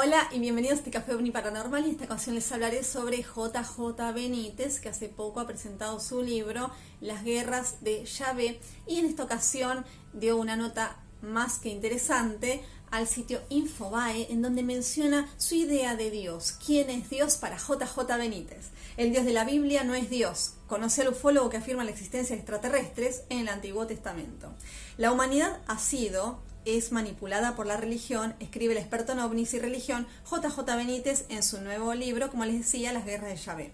Hola y bienvenidos a este Café OVNI Paranormal. Y en esta ocasión les hablaré sobre JJ Benítez, que hace poco ha presentado su libro Las Guerras de Yahvé, y en esta ocasión dio una nota más que interesante al sitio Infobae, en donde menciona su idea de Dios. ¿Quién es Dios para JJ Benítez? El Dios de la Biblia no es Dios. Conoce al ufólogo que afirma la existencia de extraterrestres en el Antiguo Testamento. La humanidad es manipulada por la religión, escribe el experto en ovnis y religión JJ Benítez en su nuevo libro, como les decía, Las Guerras de Yahvé.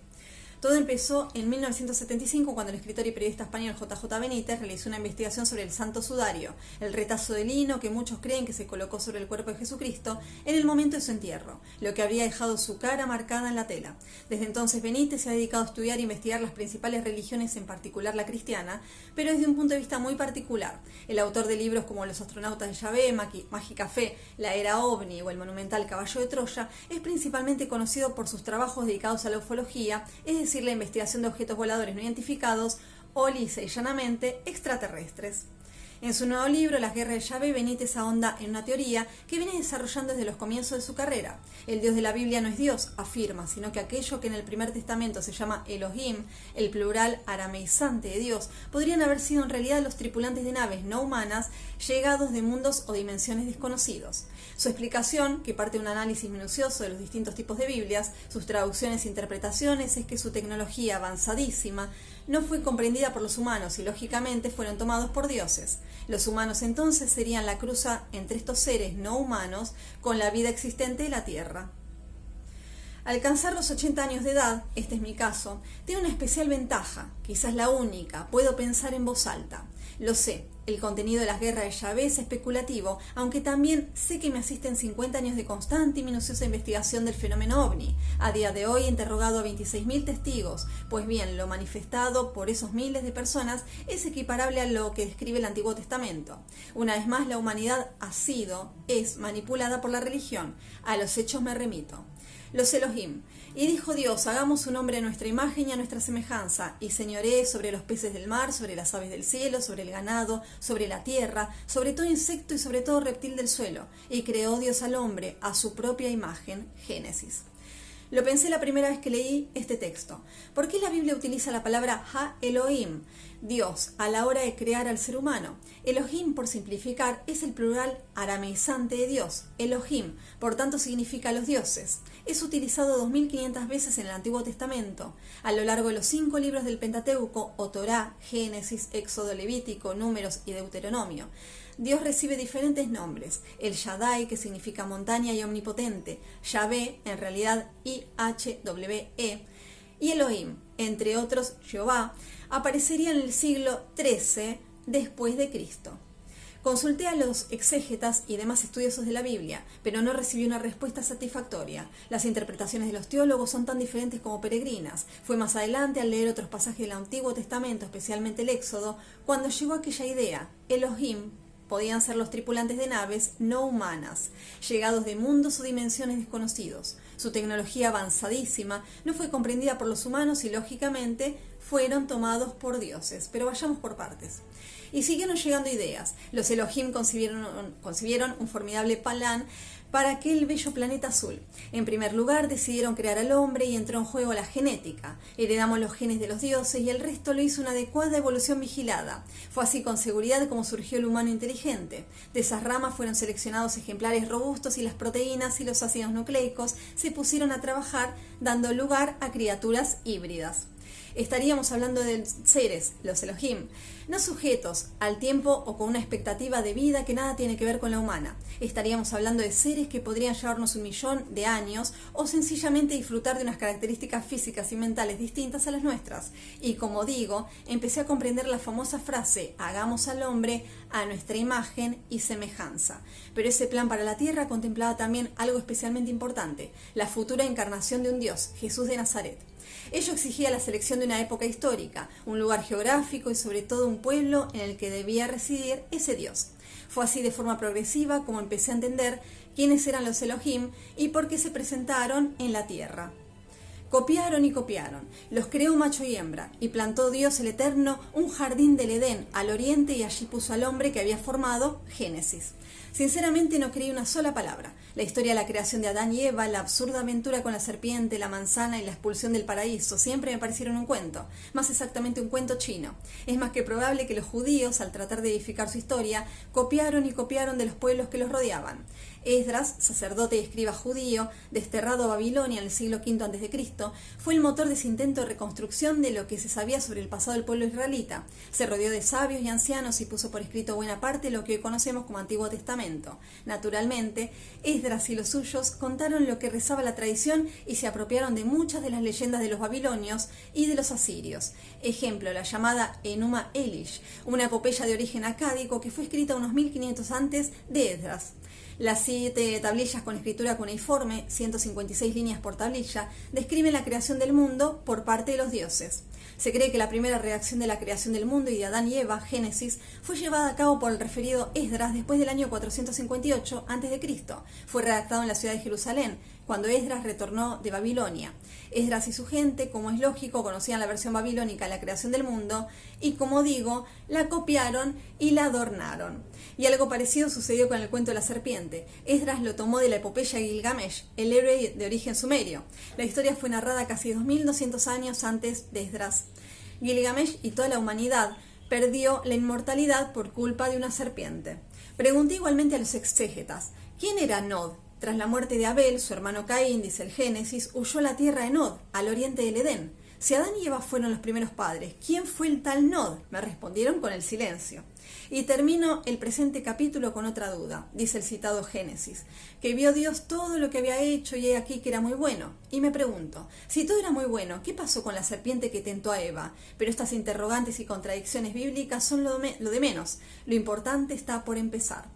Todo empezó en 1975 cuando el escritor y periodista español JJ Benítez realizó una investigación sobre el Santo Sudario, el retazo de lino que muchos creen que se colocó sobre el cuerpo de Jesucristo en el momento de su entierro, lo que habría dejado su cara marcada en la tela. Desde entonces Benítez se ha dedicado a estudiar e investigar las principales religiones, en particular la cristiana, pero desde un punto de vista muy particular. El autor de libros como Los astronautas de Yahvé, Mágica Fe, La Era OVNI o el monumental Caballo de Troya es principalmente conocido por sus trabajos dedicados a la ufología, es decir, la investigación de objetos voladores no identificados o lisa y llanamente extraterrestres. En su nuevo libro, Las Guerras de Yahvé, Benítez ahonda en una teoría que viene desarrollando desde los comienzos de su carrera. El Dios de la Biblia no es Dios, afirma, sino que aquello que en el Primer Testamento se llama Elohim, el plural arameizante de Dios, podrían haber sido en realidad los tripulantes de naves no humanas llegados de mundos o dimensiones desconocidos. Su explicación, que parte de un análisis minucioso de los distintos tipos de Biblias, sus traducciones e interpretaciones, es que su tecnología avanzadísima no fue comprendida por los humanos y lógicamente fueron tomados por dioses. Los humanos entonces serían la cruza entre estos seres no humanos con la vida existente de la Tierra. Alcanzar los 80 años de edad, este es mi caso, tiene una especial ventaja, quizás la única: puedo pensar en voz alta. Lo sé, el contenido de Las Guerras de Yahvé es especulativo, aunque también sé que me asisten 50 años de constante y minuciosa investigación del fenómeno OVNI. A día de hoy he interrogado a 26.000 testigos, pues bien, lo manifestado por esos miles de personas es equiparable a lo que describe el Antiguo Testamento. Una vez más, la humanidad es manipulada por la religión. A los hechos me remito. Los Elohim. Y dijo Dios: hagamos un hombre a nuestra imagen y a nuestra semejanza, y señoree sobre los peces del mar, sobre las aves del cielo, sobre el ganado, sobre la tierra, sobre todo insecto y sobre todo reptil del suelo. Y creó Dios al hombre a su propia imagen. Génesis. Lo pensé la primera vez que leí este texto. ¿Por qué la Biblia utiliza la palabra Ha-Elohim, Dios, a la hora de crear al ser humano? Elohim, por simplificar, es el plural arameizante de Dios, Elohim, por tanto significa los dioses. Es utilizado 2500 veces en el Antiguo Testamento. A lo largo de los 5 libros del Pentateuco, o Torá, Génesis, Éxodo, Levítico, Números y Deuteronomio, Dios recibe diferentes nombres: el Shaddai, que significa montaña y omnipotente; Yahvé, en realidad YHWH, y Elohim, entre otros Jehová, aparecería en el siglo XIII después de Cristo. Consulté a los exégetas y demás estudiosos de la Biblia, pero no recibí una respuesta satisfactoria. Las interpretaciones de los teólogos son tan diferentes como peregrinas. Fue más adelante, al leer otros pasajes del Antiguo Testamento, especialmente el Éxodo, cuando llegó aquella idea: Elohim podían ser los tripulantes de naves no humanas, llegados de mundos o dimensiones desconocidos. Su tecnología avanzadísima no fue comprendida por los humanos y, lógicamente, fueron tomados por dioses. Pero vayamos por partes. Y siguieron llegando ideas. Los Elohim concibieron un formidable plan para aquel bello planeta azul. En primer lugar, decidieron crear al hombre y entró en juego la genética. Heredamos los genes de los dioses y el resto lo hizo una adecuada evolución vigilada. Fue así con seguridad como surgió el humano inteligente. De esas ramas fueron seleccionados ejemplares robustos y las proteínas y los ácidos nucleicos se pusieron a trabajar, dando lugar a criaturas híbridas. Estaríamos hablando de seres, los Elohim, no sujetos al tiempo o con una expectativa de vida que nada tiene que ver con la humana. Estaríamos hablando de seres que podrían llevarnos 1.000.000 de años o sencillamente disfrutar de unas características físicas y mentales distintas a las nuestras. Y como digo, empecé a comprender la famosa frase: hagamos al hombre a nuestra imagen y semejanza. Pero ese plan para la Tierra contemplaba también algo especialmente importante: la futura encarnación de un Dios, Jesús de Nazaret. Ello exigía la selección de una época histórica, un lugar geográfico y sobre todo un pueblo en el que debía residir ese Dios. Fue así de forma progresiva como empecé a entender quiénes eran los Elohim y por qué se presentaron en la tierra. Copiaron y copiaron. Los creó macho y hembra, y plantó Dios el Eterno un jardín del Edén al oriente, y allí puso al hombre que había formado. Génesis. Sinceramente no creí una sola palabra. La historia de la creación de Adán y Eva, la absurda aventura con la serpiente, la manzana y la expulsión del paraíso siempre me parecieron un cuento, más exactamente un cuento chino. Es más que probable que los judíos, al tratar de edificar su historia, copiaron y copiaron de los pueblos que los rodeaban. Esdras, sacerdote y escriba judío, desterrado a Babilonia en el siglo V a.C., fue el motor de ese intento de reconstrucción de lo que se sabía sobre el pasado del pueblo israelita. Se rodeó de sabios y ancianos y puso por escrito buena parte de lo que hoy conocemos como Antiguo Testamento. Naturalmente, Esdras y los suyos contaron lo que rezaba la tradición y se apropiaron de muchas de las leyendas de los babilonios y de los asirios. Ejemplo, la llamada Enuma Elish, una epopeya de origen acádico que fue escrita unos 1500 antes de Esdras. Las 7 tablillas con escritura cuneiforme, 156 líneas por tablilla, describen la creación del mundo por parte de los dioses. Se cree que la primera redacción de la creación del mundo y de Adán y Eva, Génesis, fue llevada a cabo por el referido Esdras después del año 458 a.C. Fue redactado en la ciudad de Jerusalén, cuando Esdras retornó de Babilonia. Esdras y su gente, como es lógico, conocían la versión babilónica de la creación del mundo y, como digo, la copiaron y la adornaron. Y algo parecido sucedió con el cuento de la serpiente. Esdras lo tomó de la epopeya de Gilgamesh, el héroe de origen sumerio. La historia fue narrada casi 2200 años antes de Esdras. Gilgamesh y toda la humanidad perdió la inmortalidad por culpa de una serpiente. Pregunté igualmente a los exégetas, ¿quién era Nod? Tras la muerte de Abel, su hermano Caín, dice el Génesis, huyó a la tierra de Nod, al oriente del Edén. Si Adán y Eva fueron los primeros padres, ¿quién fue el tal Nod? Me respondieron con el silencio. Y termino el presente capítulo con otra duda, dice el citado Génesis, que vio Dios todo lo que había hecho y he aquí que era muy bueno. Y me pregunto, si todo era muy bueno, ¿qué pasó con la serpiente que tentó a Eva? Pero estas interrogantes y contradicciones bíblicas son lo de menos. Lo importante está por empezar.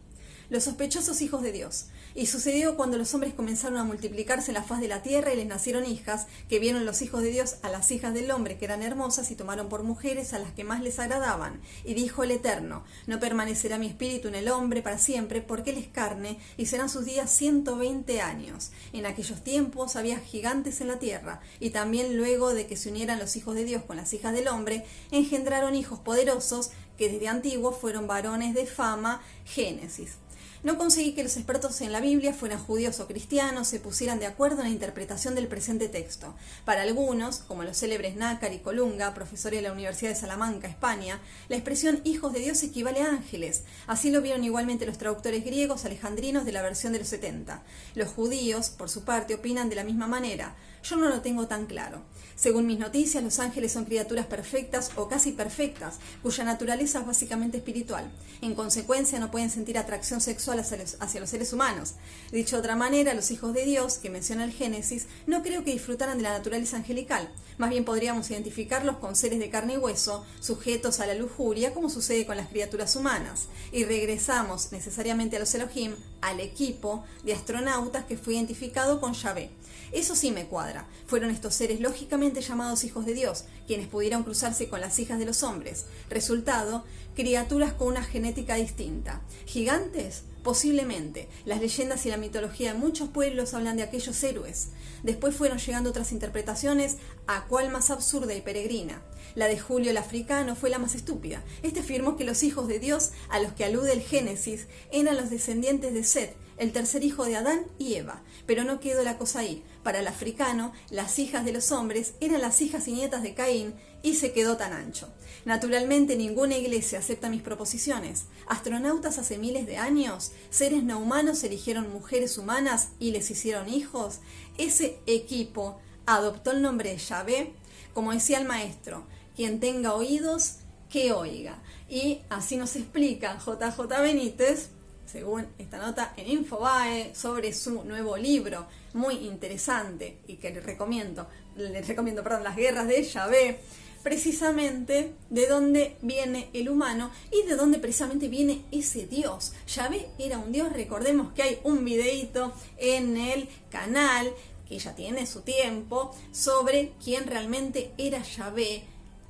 Los sospechosos hijos de Dios. Y sucedió cuando los hombres comenzaron a multiplicarse en la faz de la tierra y les nacieron hijas, que vieron los hijos de Dios a las hijas del hombre que eran hermosas y tomaron por mujeres a las que más les agradaban. Y dijo el Eterno, no permanecerá mi espíritu en el hombre para siempre, porque él es carne, y serán sus días 120 años. En aquellos tiempos había gigantes en la tierra, y también luego de que se unieran los hijos de Dios con las hijas del hombre, engendraron hijos poderosos, que desde antiguo fueron varones de fama. Génesis. No conseguí que los expertos en la Biblia, fueran judíos o cristianos, se pusieran de acuerdo en la interpretación del presente texto. Para algunos, como los célebres Nácar y Colunga, profesores de la Universidad de Salamanca, España, la expresión hijos de Dios equivale a ángeles. Así lo vieron igualmente los traductores griegos alejandrinos de la versión de los 70. Los judíos, por su parte, opinan de la misma manera. Yo no lo tengo tan claro. Según mis noticias, los ángeles son criaturas perfectas o casi perfectas, cuya naturaleza es básicamente espiritual. En consecuencia, no pueden sentir atracción sexual hacia los seres humanos. Dicho de otra manera, los hijos de Dios, que menciona el Génesis, no creo que disfrutaran de la naturaleza angelical. Más bien podríamos identificarlos con seres de carne y hueso, sujetos a la lujuria, como sucede con las criaturas humanas. Y regresamos necesariamente a los Elohim, al equipo de astronautas que fue identificado con Yahvé. Eso sí me cuadra. Fueron estos seres lógicamente llamados hijos de Dios, quienes pudieron cruzarse con las hijas de los hombres. Resultado, criaturas con una genética distinta. ¿Gigantes? Posiblemente. Las leyendas y la mitología de muchos pueblos hablan de aquellos héroes. Después fueron llegando otras interpretaciones, a cuál más absurda y peregrina. La de Julio el Africano fue la más estúpida. Este afirmó que los hijos de Dios, a los que alude el Génesis, eran los descendientes de Set, el tercer hijo de Adán y Eva. Pero no quedó la cosa ahí. Para el africano, las hijas de los hombres eran las hijas y nietas de Caín, y se quedó tan ancho. Naturalmente, ninguna iglesia acepta mis proposiciones. Astronautas hace miles de años, seres no humanos eligieron mujeres humanas y les hicieron hijos. Ese equipo adoptó el nombre de Yahvé, como decía el maestro, quien tenga oídos, que oiga. Y así nos explica JJ Benítez, según esta nota en Infobae, sobre su nuevo libro, muy interesante, y que les recomiendo, Las guerras de Yahvé, precisamente de dónde viene el humano y de dónde precisamente viene ese Dios. Yahvé era un Dios, recordemos que hay un videíto en el canal, que ya tiene su tiempo, sobre quién realmente era Yahvé,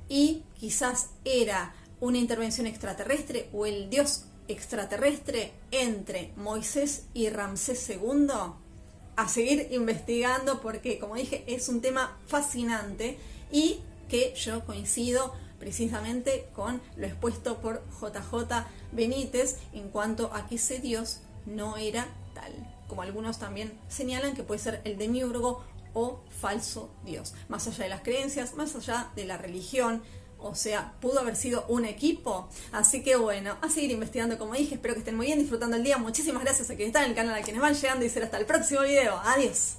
y quizás era una intervención extraterrestre o el Dios extraterrestre entre Moisés y Ramsés II. a seguir investigando porque, como dije, es un tema fascinante y que yo coincido precisamente con lo expuesto por JJ Benítez en cuanto a que ese Dios no era tal, como algunos también señalan que puede ser el demiurgo o falso Dios, más allá de las creencias, más allá de la religión. O sea, pudo haber sido un equipo. Así que bueno, a seguir investigando como dije. Espero que estén muy bien, disfrutando el día. Muchísimas gracias a quienes están en el canal, a quienes van llegando y será hasta el próximo video. Adiós.